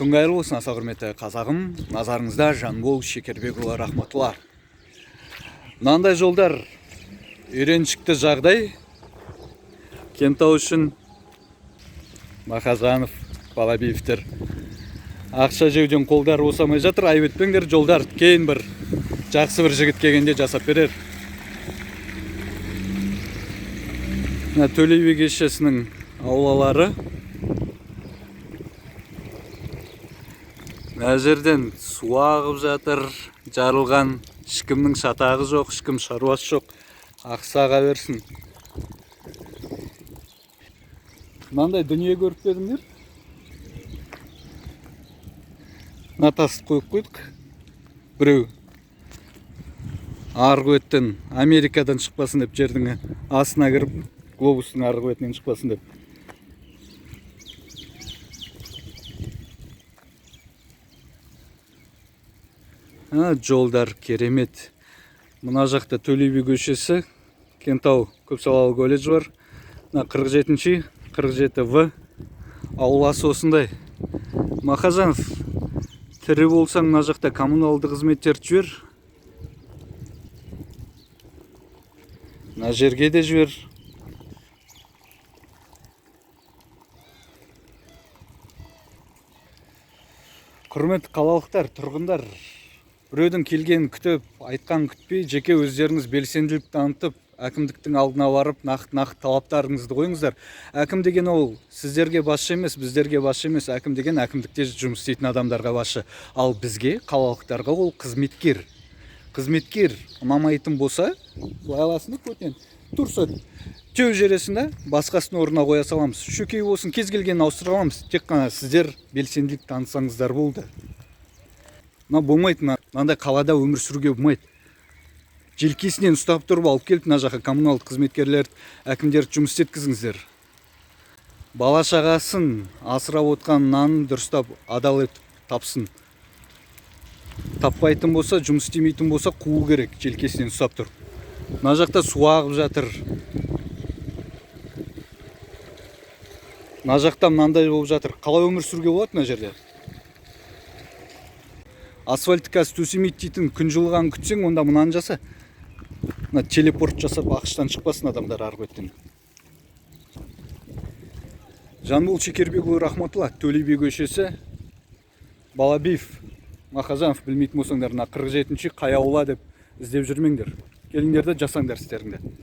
Күн қайырлы болсын, аса құрметті қазағым. Назарыңызда Жанбол Шекербекұлы рахматуллар. Мынандай жолдар үйреншікті жағдай. Кентау үшін Мақажанов, Балабиевтер ақша жеуден қолдар осамай жатыр. Айып етпеңдер, жолдар кейін бір жақсы бір жігіт келгенде жасап берер. Төле би кешесінің аулалары. Мына жерден су ағып жатыр, жарылған, ешкімнің шатағы жоқ, ешкім шаруасы жоқ. Ақсаға берсін. Мынандай дүние көріп педіңдер. Мына тасты қойып қойдық. Біреу арғы беттен Америкадан шықпасын деп, жердің астына кіріп, глобустың арғы бетінен шықпасын деп. Жолдар керемет. Мына жақта Төле би көшесі, Кентау көпсалалы колледж бар. 47-ші, 47В ауласы осындай. Мақажанов, тірі болсаң мына жақта коммуналды қызметтерді жібер. Мына жерге де жібер. Құрметті қалалықтар, тұрғындар, біреудің келгенін күтіп, айтқан күтпей, жеке өздеріңіз белсенділік танытып, әкімдіктің алдына барып, нақты талаптарыңызды қойыңыздар. Әкім деген ол сіздерге басшы емес, біздерге басшы емес. Әкім деген әкімдікте жұмыс істейтін адамдарға басшы. Ал бізге, қалалықтарға ол қызметкер. Қызметкер ұнамайтын болса, лайласыны көтен тұрса, теу жересінде басқасын орнына қоя саламыз. Шөкей болсын, кез келгенін ауыстыра аламыз. Тек қана сіздер белсенділік танытсаңыздар болды. Болмайды, мынандай қалада өмір сүруге болмайды. Желкесінен ұстап тұрып алып келіп, мына жаққа коммуналдық қызметкерлерді, әкімдерді жұмыс істеткізіңіздер. Бала шағасын асырап отқан нанын дұрыстап адал етіп тапсын. Таппайтын болса, жұмыс істемейтін болса, қуу керек, желкесінен ұстап тұр. Мына жақта су ағып жатыр. Мына жақта мынандай болып жатыр. Қалай өмір сүруге болады мына жерде? Асфальтикасы төсемейді дейтін күн жылыған күтсең, онда мынаны жаса. Телепорт жасап ақштан шықпасын адамдар арғы беттен. Жанбол Шекербекұлы рахматулла, Төле би көшесі, Балабиев, Мақажанов, білмейтін болсаңдар, 47-ші қай аула деп іздеп жүрмеңдер. Келіңдер де жасаңдар істеріңді.